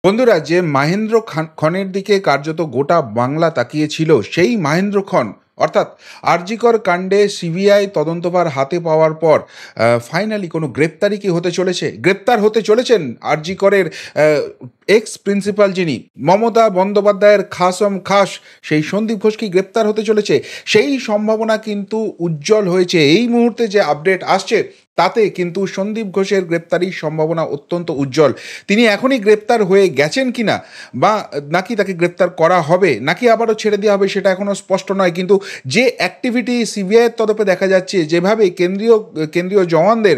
বন্ধুরা, যে মাহেন্দ্র খনের দিকে কার্যত গোটা বাংলা তাকিয়েছিল, সেই মাহেন্দ্র খন অর্থাৎ আরজিকর কাণ্ডে সিবিআই তদন্তভার হাতে পাওয়ার পর ফাইনালি কোনো গ্রেপ্তারি কি হতে চলেছে? গ্রেপ্তার হতে চলেছেন আরজিকরের এক্স প্রিন্সিপাল যিনি মমতা বন্দ্যোপাধ্যায়ের খাসম খাস সেই সন্দীপ ঘোষ কি গ্রেপ্তার হতে চলেছে? সেই সম্ভাবনা কিন্তু উজ্জ্বল হয়েছে। এই মুহূর্তে যে আপডেট আসছে তাতে কিন্তু সন্দীপ ঘোষের গ্রেপ্তারির সম্ভাবনা অত্যন্ত উজ্জ্বল। তিনি এখনই গ্রেপ্তার হয়ে গেছেন কিনা, বা নাকি তাকে গ্রেপ্তার করা হবে, নাকি আবারও ছেড়ে দেওয়া হবে, সেটা এখনও স্পষ্ট নয়। কিন্তু যে অ্যাক্টিভিটি সিবিআইয়ের তরফে দেখা যাচ্ছে, যেভাবে কেন্দ্রীয় জওয়ানদের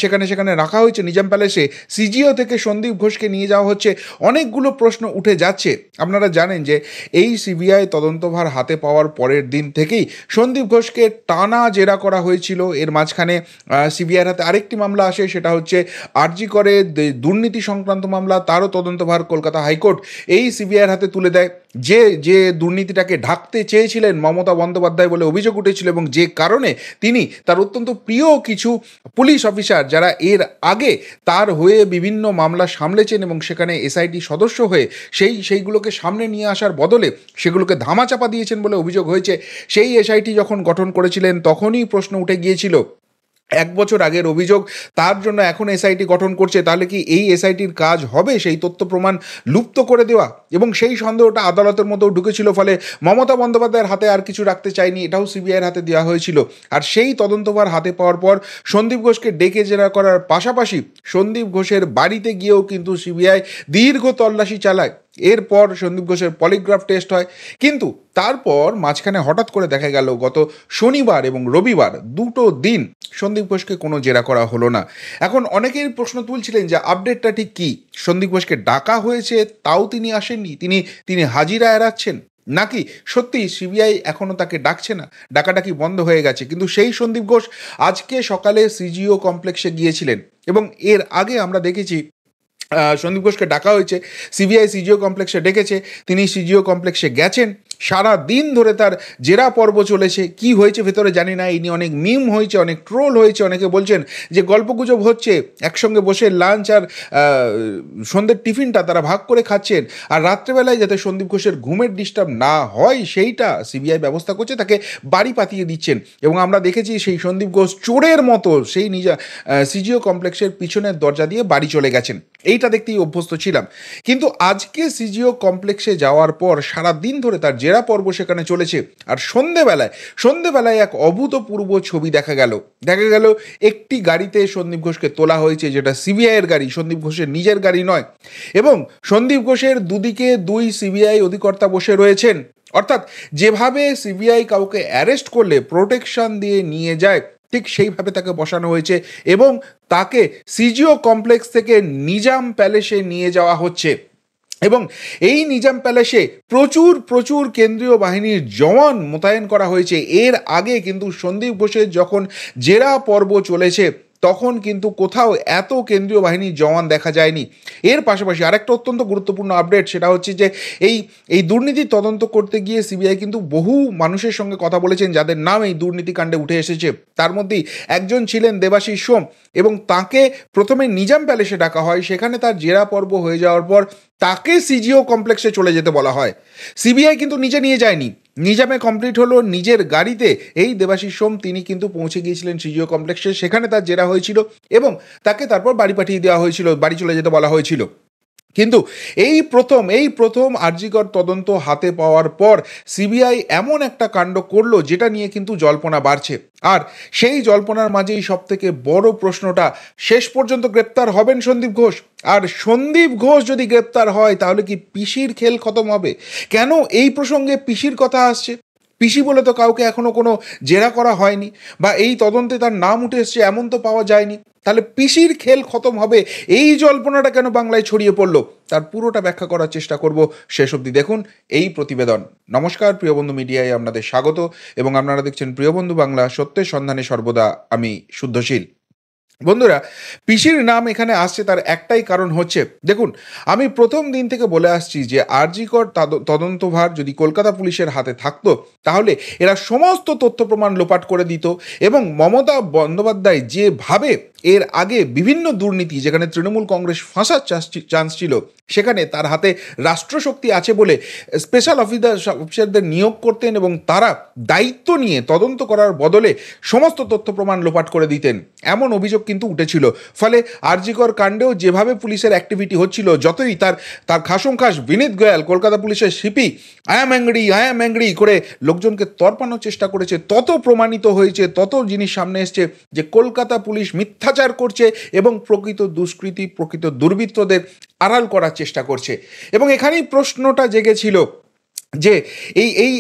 সেখানে সেখানে রাখা হয়েছে নিজাম প্যালেসে, সিজিও থেকে সন্দীপ ঘোষকে নিয়ে যাওয়া হচ্ছে, অনেকগুলো প্রশ্ন উঠে যাচ্ছে। আপনারা জানেন যে এই সিবিআই তদন্তভার হাতে পাওয়ার পরের দিন থেকেই সন্দীপ ঘোষকে টানা জেরা করা হয়েছিল। এর মাঝখানে সিবিআইয়ের হাতে আরেকটি মামলা আসে, সেটা হচ্ছে আরজি করে দুর্নীতি সংক্রান্ত মামলা। তারও তদন্তভার কলকাতা হাইকোর্ট এই সিবিআইয়ের হাতে তুলে দেয়। যে যে দুর্নীতিটাকে ঢাকতে চেয়েছিলেন মমতা বন্দ্যোপাধ্যায় বলে অভিযোগ উঠেছিল, এবং যে কারণে তিনি তার অত্যন্ত প্রিয় কিছু পুলিশ অফিসার যারা এর আগে তার হয়ে বিভিন্ন মামলা সামলেছেন এবং সেখানে এসআইটি সদস্য হয়ে সেইগুলোকে সামনে নিয়ে আসার বদলে সেগুলোকে ধামাচাপা দিয়েছেন বলে অভিযোগ হয়েছে। সেই এসআইটি যখন গঠন করেছিলেন তখনই প্রশ্ন উঠে গিয়েছিল, 1 বছর আগের অভিযোগ, তার জন্য এখন এসআইটি গঠন করছে, তাহলে কি এই এসআইটির কাজ হবে সেই তথ্য প্রমাণ লুপ্ত করে দেওয়া? এবং সেই সন্দেহটা আদালতের মধ্যেও ঢুকেছিল, ফলে মমতা বন্দ্যোপাধ্যায়ের হাতে আর কিছু রাখতে চায়নি, এটাও সিবিআইয়ের হাতে দেওয়া হয়েছিল। আর সেই তদন্তভার হাতে পাওয়ার পর সন্দীপ ঘোষকে ডেকে জেরা করার পাশাপাশি সন্দীপ ঘোষের বাড়িতে গিয়েও কিন্তু সিবিআই দীর্ঘ তল্লাশি চালায়। এরপর সন্দীপ ঘোষের পলিগ্রাফ টেস্ট হয়, কিন্তু তারপর মাঝখানে হঠাৎ করে দেখা গেল গত শনিবার এবং রবিবার দুটো দিন সন্দীপ ঘোষকে কোনো জেরা করা হলো না। এখন অনেকেই প্রশ্ন তুলছিলেন যে আপডেটটা ঠিক কী? সন্দীপ ঘোষকে ডাকা হয়েছে, তাও তিনি আসেননি, তিনি হাজিরা এড়াচ্ছেন, নাকি সত্যি সিবিআই এখনও তাকে ডাকছে না, ডাকাডাকি বন্ধ হয়ে গেছে? কিন্তু সেই সন্দীপ ঘোষ আজকে সকালে সিজিও কমপ্লেক্সে গিয়েছিলেন, এবং এর আগে আমরা দেখেছি সন্দীপ ঘোষকে ডাকা হয়েছে, সিবিআই সিজিও কমপ্লেক্সে ডেকেছে, তিনি সিজিও কমপ্লেক্সে গেছেন। সারা দিন ধরে তার জেরা পর্ব চলেছে। কি হয়েছে ভেতরে জানি না, এই নিয়ে অনেক মিম হয়েছে, অনেক ট্রোল হয়েছে। অনেকে বলছেন যে গল্পগুজব হচ্ছে, একসঙ্গে বসে লাঞ্চ আর সন্ধ্যের টিফিনটা তারা ভাগ করে খাচ্ছেন, আর রাত্রেবেলায় যাতে সন্দীপ ঘোষের ঘুমের ডিস্টার্ব না হয় সেইটা সিবিআই ব্যবস্থা করছে, তাকে বাড়ি পাঠিয়ে দিচ্ছেন। এবং আমরা দেখেছি সেই সন্দীপ ঘোষ চোরের মতো সেই সিজিও কমপ্লেক্সের পিছনের দরজা দিয়ে বাড়ি চলে গেছেন। এইটা দেখতেই অভ্যস্ত ছিলাম। কিন্তু আজকে সিজিও কমপ্লেক্সে যাওয়ার পর সারা দিন ধরে তার জেরা পর্ব সেখানে চলেছে। আর সন্ধেবেলায় এক অভূতপূর্ব ছবি দেখা গেল একটি গাড়িতে সন্দীপ ঘোষকে তোলা হয়েছে, যেটা সিবিআইয়ের গাড়ি, সন্দীপ ঘোষের নিজের গাড়ি নয়। এবং সন্দীপ ঘোষের দুদিকে দুই সিবিআই অধিকর্তা বসে রয়েছেন। অর্থাৎ যেভাবে সিবিআই কাউকে অ্যারেস্ট করলে প্রোটেকশন দিয়ে নিয়ে যায়, ঠিক সেইভাবে তাকে বসানো হয়েছে, এবং তাকে সিজিও কমপ্লেক্স থেকে নিজাম প্যালেসে নিয়ে যাওয়া হচ্ছে। এবং এই নিজাম প্যালেসে প্রচুর কেন্দ্রীয় বাহিনীর জওয়ান মোতায়েন করা হয়েছে। এর আগে কিন্তু সন্দীপ ঘোষের যখন জেরা পর্ব চলেছে তখন কিন্তু কোথাও এত কেন্দ্রীয় বাহিনীর জওয়ান দেখা যায়নি। এর পাশাপাশি আরেকটা অত্যন্ত গুরুত্বপূর্ণ আপডেট, সেটা হচ্ছে যে এই দুর্নীতির তদন্ত করতে গিয়ে সিবিআই কিন্তু বহু মানুষের সঙ্গে কথা বলেছেন যাদের নাম এই দুর্নীতিকাণ্ডে উঠে এসেছে। তার মধ্যেই একজন ছিলেন দেবাশিস সোম, এবং তাকে প্রথমে নিজাম প্যালেসে ডাকা হয়। সেখানে তার জেরা পর্ব হয়ে যাওয়ার পর তাকে সিজিও কমপ্লেক্সে চলে যেতে বলা হয়। সিবিআই কিন্তু নিজে নিয়ে যায়নি, নিজামে কমপ্লিট হলো নিজের গাড়িতে। এই দেবাশিস সোম তিনি কিন্তু পৌঁছে গিয়েছিলেন সিজিও কমপ্লেক্সে, সেখানে তার জেরা হয়েছিল এবং তাকে তারপর বাড়ি পাঠিয়ে দেওয়া হয়েছিল, বাড়ি চলে যেতে বলা হয়েছিল। কিন্তু এই প্রথম আরজিকর তদন্ত হাতে পাওয়ার পর সিবিআই এমন একটা কাণ্ড করলো যেটা নিয়ে কিন্তু জল্পনা বাড়ছে। আর সেই জল্পনার মাঝেই সবথেকে বড় প্রশ্নটা, শেষ পর্যন্ত গ্রেপ্তার হবেন সন্দীপ ঘোষ? আর সন্দীপ ঘোষ যদি গ্রেপ্তার হয় তাহলে কি পিসির খেল খতম হবে? কেন এই প্রসঙ্গে পিসির কথা আসছে? পিসি বলে তো কাউকে এখনো কোনো জেরা করা হয়নি, বা এই তদন্তে তার নাম উঠে এসছে এমন তো পাওয়া যায়নি। তাহলে পিসির খেল খতম হবে, এই জল্পনাটা কেন বাংলায় ছড়িয়ে পড়লো? তার পুরোটা ব্যাখ্যা করার চেষ্টা করব, শেষ অবধি দেখুন এই প্রতিবেদন। নমস্কার, প্রিয়বন্ধু মিডিয়ায় আপনাদের স্বাগত, এবং আপনারা দেখছেন প্রিয়বন্ধু বাংলা, সত্যের সন্ধানে সর্বদা আমি শুদ্ধশীল। বন্ধুরা, পিসির নাম এখানে আসছে তার একটাই কারণ হচ্ছে, দেখুন, আমি প্রথম দিন থেকে বলে আসছি যে আরজিকর তদন্তভার যদি কলকাতা পুলিশের হাতে থাকতো তাহলে এরা সমস্ত তথ্য প্রমাণ লোপাট করে দিত, এবং মমতা বন্দ্যোপাধ্যায় যেভাবে এর আগে বিভিন্ন দুর্নীতি যেখানে তৃণমূল কংগ্রেস ফাঁসার চান্স ছিল, সেখানে তার হাতে রাষ্ট্রশক্তি আছে বলে স্পেশাল অফিসারদের নিয়োগ করতেন এবং তারা দায়িত্ব নিয়ে তদন্ত করার বদলে সমস্ত তথ্য প্রমাণ লোপাট করে দিতেন, এমন অভিযোগ কিন্তু উঠেছিল। ফলে আরজিকর কাণ্ডেও যেভাবে পুলিশের অ্যাক্টিভিটি হচ্ছিল, যতই তার খাসমখাস বিনীত গোয়াল কলকাতা পুলিশের সিপি আই অ্যাম অ্যাংরি করে লোকজনকে তর্পানোর চেষ্টা করেছে, তত প্রমাণিত হয়েছে, তত জিনিস সামনে এসছে যে কলকাতা পুলিশ মিথ্যাচার করছে এবং প্রকৃত দুষ্কৃতী, প্রকৃত দুর্বৃত্তদের আড়াল করার চেষ্টা করছে। এবং এখানেই প্রশ্নটা জেগেছিল যে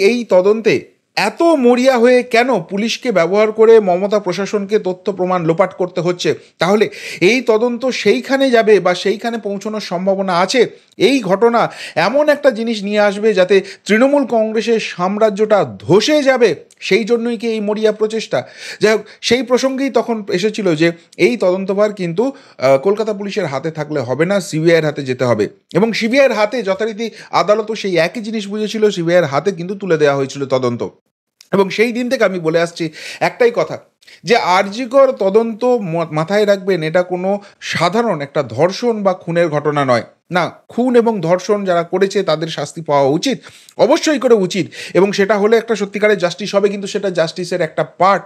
এই তদন্তে এত মরিয়া হয়ে কেন পুলিশকে ব্যবহার করে মমতা প্রশাসনকে তথ্য প্রমাণ লোপাট করতে হচ্ছে? তাহলে এই তদন্ত সেইখানে যাবে বা সেইখানে পৌঁছানোর সম্ভাবনা আছে। এই ঘটনা এমন একটা জিনিস নিয়ে আসবে যাতে তৃণমূল কংগ্রেসের সাম্রাজ্যটা ধসে যাবে, সেই জন্যই কি এই মরিয়া প্রচেষ্টা? যাই হোক, সেই প্রসঙ্গেই তখন এসেছিল যে এই তদন্তভার কিন্তু কলকাতা পুলিশের হাতে থাকলে হবে না, সিবিআইয়ের হাতে যেতে হবে। এবং সিবিআইয়ের হাতে যথারীতি আদালতও সেই একই জিনিস বুঝেছিল, সিবিআইয়ের হাতে কিন্তু তুলে দেওয়া হয়েছিল তদন্ত। এবং সেই দিন থেকে আমি বলে আসছি একটাই কথা, যে আরজিকর তদন্ত মাথায় রাখবেন, এটা কোনো সাধারণ একটা ধর্ষণ বা খুনের ঘটনা নয়। না, খুন এবং ধর্ষণ যারা করেছে তাদের শাস্তি পাওয়া উচিত, অবশ্যই করে উচিত, এবং সেটা হলে একটা সত্যিকারের জাস্টিস হবে, কিন্তু সেটা জাস্টিসের একটা পার্ট।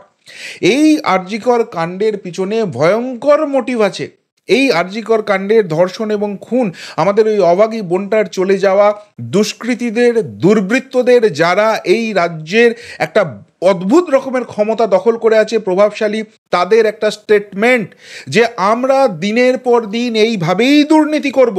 এই আরজিকর কাণ্ডের পিছনে ভয়ঙ্কর মোটিভ আছে। এই আরজিকর কাণ্ডের ধর্ষণ এবং খুন আমাদের ওই অভাগী বোনটার চলে যাওয়া দুষ্কৃতীদের, দুর্বৃত্তদের, যারা এই রাজ্যের একটা অদ্ভুত রকমের ক্ষমতা দখল করে আছে, প্রভাবশালী, তাদের একটা স্টেটমেন্ট যে আমরা দিনের পর দিন এইভাবেই দুর্নীতি করব,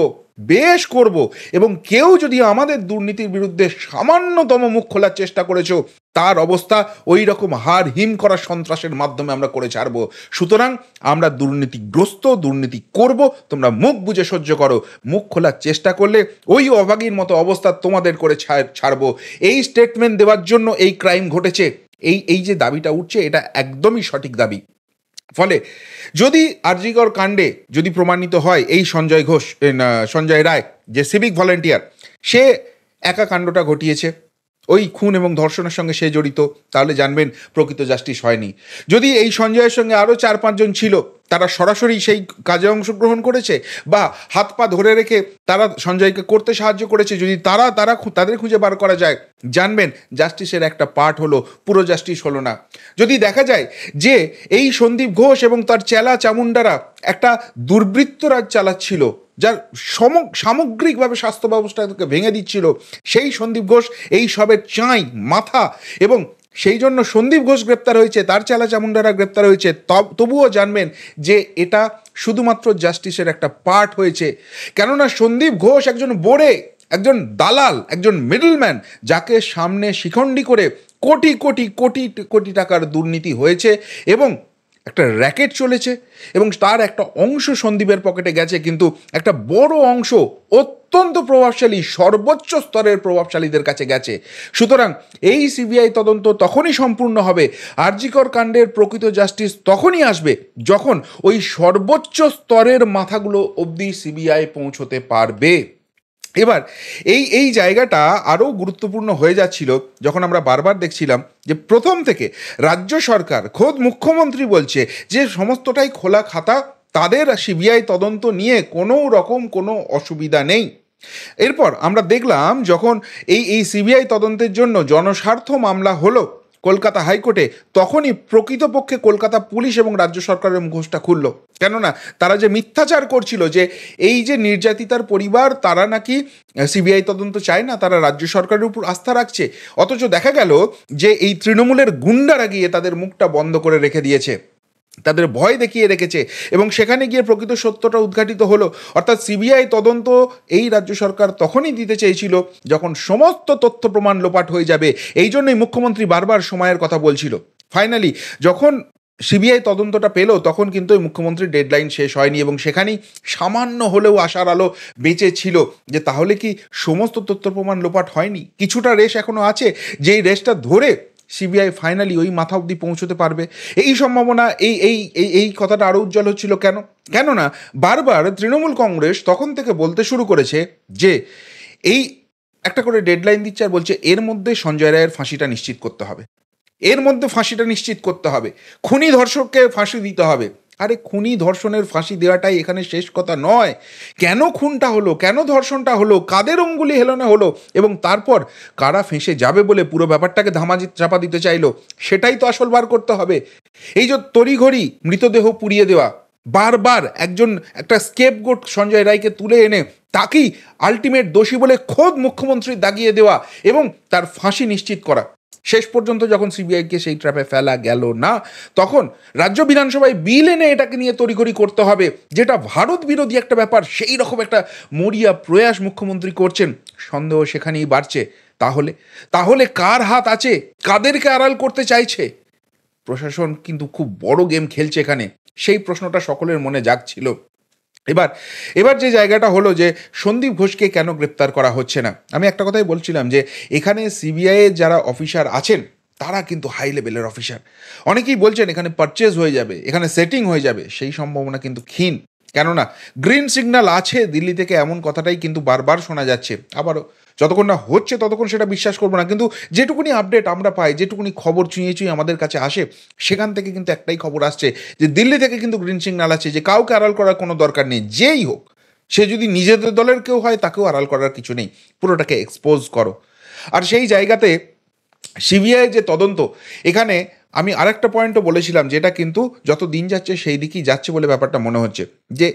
বেশ করব, এবং কেউ যদি আমাদের দুর্নীতির বিরুদ্ধে সামান্যতম মুখ খোলার চেষ্টা করেছো, তার অবস্থা ওই রকম হার হিম করা সন্ত্রাসের মাধ্যমে আমরা করে ছাড়বো। সুতরাং আমরা দুর্নীতিগ্রস্ত, দুর্নীতি করব, তোমরা মুখ বুঝে সহ্য করো, মুখ খোলার চেষ্টা করলে ওই অভাগীর মতো অবস্থা তোমাদের করে ছাড়বো। এই স্টেটমেন্ট দেওয়ার জন্য এই ক্রাইম ঘটেছে। এই যে দাবিটা উঠছে, এটা একদমই সঠিক দাবি। ফলে যদি আরজিকর কাণ্ডে যদি প্রমাণিত হয় এই সঞ্জয় রায় যে সিভিক ভলেন্টিয়ার, সে একা কাণ্ডটা ঘটিয়েছে, ওই খুন এবং ধর্ষণের সঙ্গে সে জড়িত, তাহলে জানবেন প্রকৃত জাস্টিস হয়নি। যদি এই সঞ্জয়ের সঙ্গে আরও 4-5 জন ছিল, তারা সরাসরি সেই কাজে অংশগ্রহণ করেছে বা হাত পা ধরে রেখে তারা সঞ্জয়কে করতে সাহায্য করেছে, যদি তাদের খুঁজে বার করা যায়, জানবেন জাস্টিসের একটা পার্ট হলো, পুরো জাস্টিস হলো না। যদি দেখা যায় যে এই সন্দীপ ঘোষ এবং তার চেলা চামুন্ডারা একটা দুর্বৃত্ত রাজ চালাচ্ছিল, যার সামগ্রিকভাবে স্বাস্থ্য ব্যবস্থাকে ভেঙে দিচ্ছিল, সেই সন্দীপ ঘোষ এই সবের চাই মাথা, এবং সেই জন্য সন্দীপ ঘোষ গ্রেপ্তার হয়েছে, তার চেলা চামুন্ডারা গ্রেপ্তার হয়েছে, তবুও জানবেন যে এটা শুধুমাত্র জাস্টিসের একটা পার্ট হয়েছে। কেননা সন্দীপ ঘোষ একজন বোড়ে, একজন দালাল, একজন মিডলম্যান, যাকে সামনে শিখণ্ডী করে কোটি কোটি কোটি কোটি টাকার দুর্নীতি হয়েছে এবং একটা র্যাকেট চলেছে, এবং তার একটা অংশ সন্দীপের পকেটে গেছে, কিন্তু একটা বড় অংশ অত্যন্ত প্রভাবশালী, সর্বোচ্চ স্তরের প্রভাবশালীদের কাছে গেছে। সুতরাং এই সিবিআই তদন্ত তখনই সম্পূর্ণ হবে, আরজিকর কাণ্ডের প্রকৃত জাস্টিস তখনই আসবে, যখন ওই সর্বোচ্চ স্তরের মাথাগুলো অবধি সিবিআই পৌঁছতে পারবে। এবার এই জায়গাটা আরও গুরুত্বপূর্ণ হয়ে যাচ্ছিল যখন আমরা বারবার দেখছিলাম যে প্রথম থেকে রাজ্য সরকার, খোদ মুখ্যমন্ত্রী বলছে যে সমস্তটাই খোলা খাতা, তাদের সিবিআই তদন্ত নিয়ে কোনো রকম কোনো অসুবিধা নেই। এরপর আমরা দেখলাম যখন এই সিবিআই তদন্তের জন্য জনস্বার্থ মামলা হলো কলকাতা হাইকোর্টে, তখনই প্রকৃতপক্ষে কলকাতা পুলিশ এবং রাজ্য সরকারের মুখোশটা খুলল। কেননা তারা যে মিথ্যাচার করছিল যে এই যে নির্যাতিতার পরিবার, তারা নাকি সিবিআই তদন্ত চায় না, তারা রাজ্য সরকারের উপর আস্থা রাখছে, অথচ দেখা গেল যে এই তৃণমূলের গুন্ডারা গিয়ে তাদের মুখটা বন্ধ করে রেখে দিয়েছে, তাদের ভয় দেখিয়ে রেখেছে, এবং সেখানে গিয়ে প্রকৃত সত্যটা উদ্ঘাটিত হলো। অর্থাৎ সিবিআই তদন্ত এই রাজ্য সরকার তখনই দিতে চেয়েছিল যখন সমস্ত তথ্য প্রমাণ লোপাট হয়ে যাবে। এই জন্যই মুখ্যমন্ত্রী বারবার সময়ের কথা বলছিল। ফাইনালি যখন সিবিআই তদন্তটা পেল, তখন কিন্তু ওই মুখ্যমন্ত্রীর ডেডলাইন শেষ হয়নি, এবং সেখানেই সামান্য হলেও আশার আলো বেঁচে ছিল যে তাহলে কি সমস্ত তথ্য প্রমাণ লোপাট হয়নি, কিছুটা রেশ এখনো আছে, যেই রেশটা ধরে সিবিআই ফাইনালি ওই মাথা অবধি পৌঁছতে পারবে। এই সম্ভাবনা, এই কথাটা আরও উজ্জ্বল হচ্ছিল। কেননা বারবার তৃণমূল কংগ্রেস তখন থেকে বলতে শুরু করেছে যে এই একটা করে ডেডলাইন দিচ্ছে আর বলছে এর মধ্যে সঞ্জয় রায়ের ফাঁসিটা নিশ্চিত করতে হবে, এর মধ্যে ফাঁসিটা নিশ্চিত করতে হবে, খুনি ধর্ষককে ফাঁসি দিতে হবে। আরে খুনি ধর্ষণের ফাঁসি দেওয়াটাই এখানে শেষ কথা নয়। কেন খুনটা হলো, কেন ধর্ষণটা হলো, কাদের অঙ্গুলি হেলনে হলো, এবং তারপর কারা ফেঁসে যাবে বলে পুরো ব্যাপারটাকে চাপা দিতে চাইলো, সেটাই তো আসল বার করতে হবে। এই যে তড়িঘড়ি মৃতদেহ পুড়িয়ে দেওয়া, বারবার একটা স্কেপগোট সঞ্জয় রায়কে তুলে এনে তাকেই আলটিমেট দোষী বলে খোদ মুখ্যমন্ত্রী দাগিয়ে দেওয়া এবং তার ফাঁসি নিশ্চিত করা, শেষ পর্যন্ত যখন সিবিআইকে সেই ট্র্যাপে ফেলা গেল না, তখন রাজ্য বিধানসভায় বিল এনে এটাকে নিয়ে তড়িঘড়ি করতে হবে, যেটা ভারত বিরোধী একটা ব্যাপার, সেই রকম একটা মরিয়া প্রয়াস মুখ্যমন্ত্রী করছেন। সন্দেহ সেখানেই বাড়ছে। তাহলে তাহলে কার হাত আছে, কাদেরকে আড়াল করতে চাইছে? প্রশাসন কিন্তু খুব বড় গেম খেলছে এখানে, সেই প্রশ্নটা সকলের মনে জাগছিল। এবার এবার যে জায়গাটা হলো যে সন্দীপ ঘোষকে কেন গ্রেপ্তার করা হচ্ছে না, আমি একটা কথাই বলছিলাম যে এখানে সিবিআইয়ের যারা অফিসার আছেন তারা কিন্তু হাই লেভেলের অফিসার। অনেকেই বলছেন এখানে পারচেজ হয়ে যাবে, এখানে সেটিং হয়ে যাবে, সেই সম্ভাবনা কিন্তু ক্ষীণ। কেননা গ্রিন সিগন্যাল আছে দিল্লি থেকে, এমন কথাটাই কিন্তু বারবার শোনা যাচ্ছে। আবারও যতক্ষণ না হচ্ছে ততক্ষণ সেটা বিশ্বাস করবো না, কিন্তু যেটুকুনি আপডেট আমরা পাই, যেটুকুনি খবর চুঁয়ে চুঁয়ে আমাদের কাছে আসে, সেখান থেকে কিন্তু একটাই খবর আসছে যে দিল্লি থেকে কিন্তু গ্রিন সিগন্যাল আছে, যে কাউকে আড়াল করার কোনো দরকার নেই, যেই হোক, সে যদি নিজেদের দলের কেউ হয় তাকেও আড়াল করার কিছু নেই, পুরোটাকে এক্সপোজ করো। আর সেই জায়গাতে সিবিআই যে তদন্ত, এখানে আমি আরেকটা পয়েন্টও বলেছিলাম, যেটা কিন্তু যত দিন যাচ্ছে সেই দিকেই যাচ্ছে বলে ব্যাপারটা মনে হচ্ছে, যে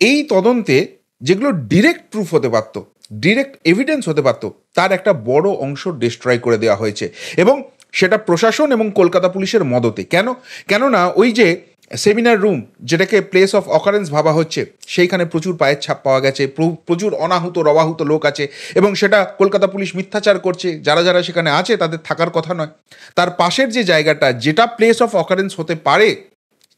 এই তদন্তে যেগুলো ডিরেক্ট প্রুফ হতে পারত, ডিরেক্ট এভিডেন্স হতে পারত, তার একটা বড় অংশ ডিস্ট্রয় করে দেওয়া হয়েছে, এবং সেটা প্রশাসন এবং কলকাতা পুলিশের মদতে। কেননা ওই যে সেমিনার রুম, যেটাকে প্লেস অফ অকারেন্স ভাবা হচ্ছে, সেইখানে প্রচুর পায়ের ছাপ পাওয়া গেছে, প্রচুর অনাহুত রবাহুত লোক আছে, এবং সেটা কলকাতা পুলিশ মিথ্যাচার করছে, যারা যারা সেখানে আছে তাদের থাকার কথা নয়। তার পাশের যে জায়গাটা, যেটা প্লেস অফ অকারেন্স হতে পারে,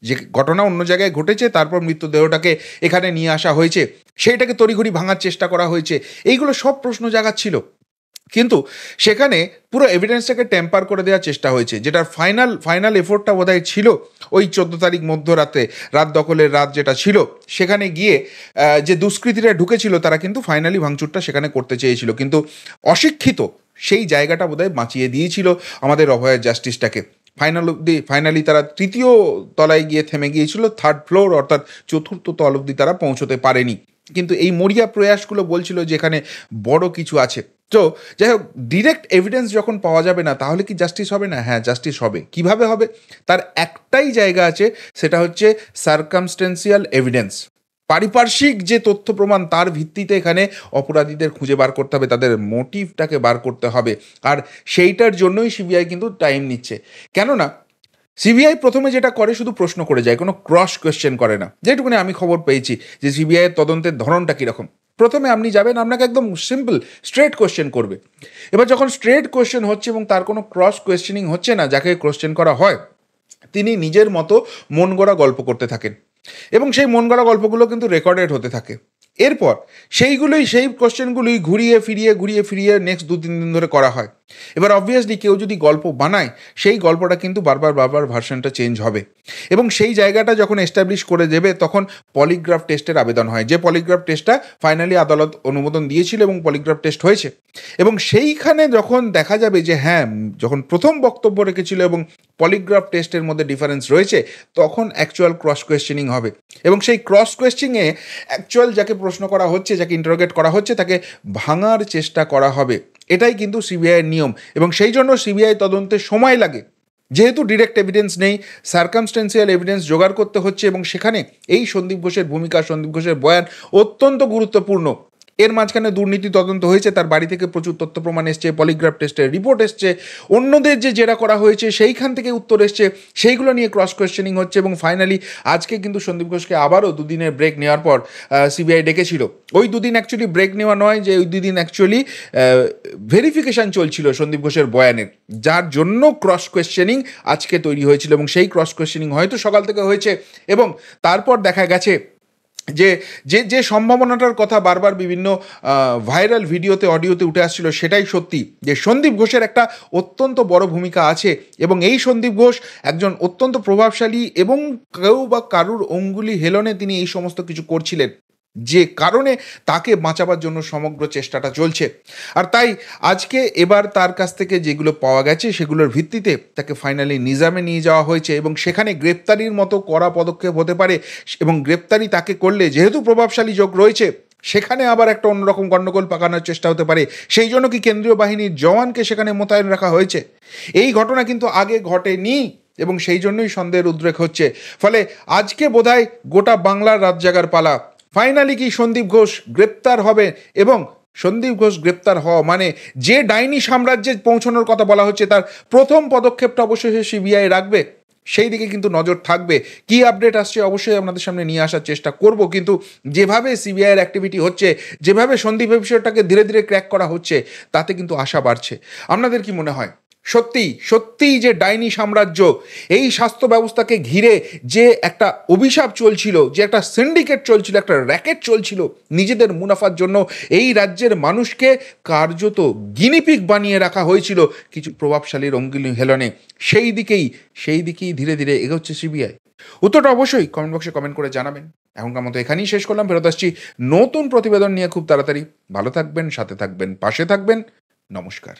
যে ঘটনা অন্য জায়গায় ঘটেছে, তারপর মৃতদেহটাকে এখানে নিয়ে আসা হয়েছে, সেইটাকে তড়িঘড়ি ভাঙার চেষ্টা করা হয়েছে, এইগুলো সব প্রশ্ন জাগাচ্ছিল। কিন্তু সেখানে পুরো এভিডেন্সটাকে টেম্পার করে দেওয়ার চেষ্টা হয়েছে, যেটার ফাইনাল এফোর্টটা বোধহয় ছিল ওই 14 তারিখ মধ্যরাতে, রাত দখলের রাত যেটা ছিল, সেখানে গিয়ে যে দুষ্কৃতীরা ঢুকেছিল তারা কিন্তু ফাইনালি ভাঙচুরটা সেখানে করতে চেয়েছিল, কিন্তু অশিক্ষিত সেই জায়গাটা বোধহয় বাঁচিয়ে দিয়েছিল আমাদের অভয়ের জাস্টিসটাকে। ফাইনালি তারা 3য় তলায় গিয়ে থেমে গিয়েছিল, 3rd ফ্লোর অর্থাৎ 4th তল অব্দি তারা পৌঁছতে পারেনি। কিন্তু এই মরিয়া প্রয়াসগুলো বলছিল যে এখানে বড় কিছু আছে। তো যাই হোক, ডিরেক্ট এভিডেন্স যখন পাওয়া যাবে না, তাহলে কি জাস্টিস হবে না? হ্যাঁ, জাস্টিস হবে। কিভাবে হবে? তার একটাই জায়গা আছে, সেটা হচ্ছে সার্কামস্টেন্সিয়াল এভিডেন্স। পারিপার্শ্বিক যে তথ্য প্রমাণ, তার ভিত্তিতে এখানে অপরাধীদের খুঁজে বার করতে হবে, তাদের মোটিভটাকে বার করতে হবে। আর সেইটার জন্যই সিবিআই কিন্তু টাইম নিচ্ছে। কেননা সিবিআই প্রথমে যেটা করে, শুধু প্রশ্ন করে যায়, কোনো ক্রস কোয়েশ্চেন করে না। যেটুকুনি আমি খবর পেয়েছি যে সিবিআইয়ের তদন্তের ধরনটা কীরকম, প্রথমে আপনি যাবেন, আপনাকে একদম সিম্পল স্ট্রেট কোয়েশ্চেন করবে। এবার যখন স্ট্রেট কোয়েশ্চেন হচ্ছে এবং তার কোনো ক্রস কোয়েশ্চেনিং হচ্ছে না, যাকে কোয়েশ্চেন করা হয় তিনি নিজের মতো মন গড়া গল্প করতে থাকেন, এবং সেই মন গড়া গল্পগুলো কিন্তু রেকর্ডেড হতে থাকে। এরপর সেই কোশ্চেনগুলোই ঘুরিয়ে ফিরিয়ে নেক্সট 2-3 দিন ধরে করা হয়। এবার অবভিয়াসলি কেউ যদি গল্প বানায়, সেই গল্পটা কিন্তু বারবার ভার্সনটা চেঞ্জ হবে, এবং সেই জায়গাটা যখন এস্টাবলিশ করে দেবে, তখন পলিগ্রাফ টেস্টের আবেদন হয়, যে পলিগ্রাফ টেস্টটা ফাইনালি আদালত অনুমোদন দিয়েছিল এবং পলিগ্রাফ টেস্ট হয়েছে। এবং সেইখানে যখন দেখা যাবে যে হ্যাঁ, যখন প্রথম বক্তব্য রেখেছিল এবং পলিগ্রাফ টেস্টের মধ্যে ডিফারেন্স রয়েছে, তখন অ্যাকচুয়াল ক্রস কোয়েশ্চেনিং হবে, এবং সেই ক্রস কোয়েশ্চেনিংয়ে অ্যাকচুয়াল যাকে প্রশ্ন করা হচ্ছে, যাকে ইন্টারোগেট করা হচ্ছে, তাকে ভাঙার চেষ্টা করা হবে। এটাই কিন্তু সিবিআইয়ের নিয়ম, এবং সেই জন্য সিবিআই তদন্তে সময় লাগে। যেহেতু ডিরেক্ট এভিডেন্স নেই, সার্কামস্টেন্সিয়াল এভিডেন্স জোগাড় করতে হচ্ছে, এবং সেখানে এই সন্দীপ ঘোষের ভূমিকা, সন্দীপ ঘোষের বয়ান অত্যন্ত গুরুত্বপূর্ণ। এর মাঝখানে দুর্নীতি তদন্ত হয়েছে, তার বাড়ি থেকে প্রচুর তথ্য প্রমাণ এসছে, পলিগ্রাফ টেস্টের রিপোর্ট এসছে, অন্যদের যে জেরা করা হয়েছে সেইখান থেকে উত্তর এসছে, সেইগুলো নিয়ে ক্রস কোয়েশ্চেনিং হচ্ছে, এবং ফাইনালি আজকে কিন্তু সন্দীপ ঘোষকে আবারও 2 দিনের ব্রেক নেওয়ার পর সিবিআই ডেকেছিল। ওই 2 দিন অ্যাকচুয়ালি ব্রেক নেওয়া নয়, যে ওই 2 দিন অ্যাকচুয়ালি ভেরিফিকেশান চলছিল সন্দীপ ঘোষের বয়ানের, যার জন্য ক্রস কোয়েশ্চেনিং আজকে তৈরি হয়েছিল, এবং সেই ক্রস কোয়েশ্চেনিং হয়তো সকাল থেকে হয়েছে, এবং তারপর দেখা গেছে যে যে যে সম্ভাবনাটার কথা বারবার বিভিন্ন ভাইরাল ভিডিওতে, অডিওতে উঠে আসছিল, সেটাই সত্যি, যে সন্দীপ ঘোষের একটা অত্যন্ত বড় ভূমিকা আছে, এবং এই সন্দীপ ঘোষ একজন অত্যন্ত প্রভাবশালী, এবং কেউ বা কারুর অঙ্গুলি হেলনে তিনি এই সমস্ত কিছু করছিলেন। যে কারণে তাকে বাঁচাবার জন্য সমগ্র চেষ্টাটা চলছে। আর তাই আজকে এবার তার কাছ থেকে যেগুলো পাওয়া গেছে সেগুলোর ভিত্তিতে তাকে ফাইনালি নিজামে নিয়ে যাওয়া হয়েছে এবং সেখানে গ্রেপ্তারির মতো কড়া পদক্ষেপ হতে পারে এবং গ্রেপ্তারি তাকে করলে যেহেতু প্রভাবশালী যোগ রয়েছে সেখানে আবার একটা অন্যরকম গণ্ডগোল পাকানোর চেষ্টা হতে পারে। সেই জন্য কি কেন্দ্রীয় বাহিনীর জওয়ানকে সেখানে মোতায়েন রাখা হয়েছে? এই ঘটনা কিন্তু আগে ঘটেনি এবং সেই জন্যই সন্দেহের উদ্রেক হচ্ছে। ফলে আজকে বোধহয় গোটা বাংলার রাত জাগার পালা। ফাইনালি কি সন্দীপ ঘোষ গ্রেপ্তার হবে? এবং সন্দীপ ঘোষ গ্রেপ্তার হওয়া মানে যে ডাইনি সাম্রাজ্যে পৌঁছানোর কথা বলা হচ্ছে তার প্রথম পদক্ষেপটা অবশ্যই সে সিবিআই রাখবে, সেই দিকে কিন্তু নজর থাকবে। কি আপডেট আসছে অবশ্যই আপনাদের সামনে নিয়ে আসার চেষ্টা করব, কিন্তু যেভাবে সিবিআইয়ের অ্যাক্টিভিটি হচ্ছে, যেভাবে সন্দীপের বিষয়টাকে ধীরে ধীরে ক্র্যাক করা হচ্ছে, তাতে কিন্তু আশা বাড়ছে। আপনাদের কি মনে হয় সত্যি সত্যিই যে ডাইনি সাম্রাজ্য, এই স্বাস্থ্য ব্যবস্থাকে ঘিরে যে একটা অভিশাপ চলছিল, যে একটা সিন্ডিকেট চলছিল, একটা র্যাকেট চলছিল নিজেদের মুনাফার জন্য, এই রাজ্যের মানুষকে কার্যত গিনিপিগ বানিয়ে রাখা হয়েছিল কিছু প্রভাবশালীর অঙ্গুলি হেলনে, সেই দিকেই ধীরে ধীরে এগোচ্ছে সিবিআই? উত্তরটা অবশ্যই কমেন্ট বক্সে কমেন্ট করে জানাবেন। এখনকার মতো এখানেই শেষ করলাম, ফেরত আসছি নতুন প্রতিবেদন নিয়ে খুব তাড়াতাড়ি। ভালো থাকবেন, সাথে থাকবেন, পাশে থাকবেন। নমস্কার।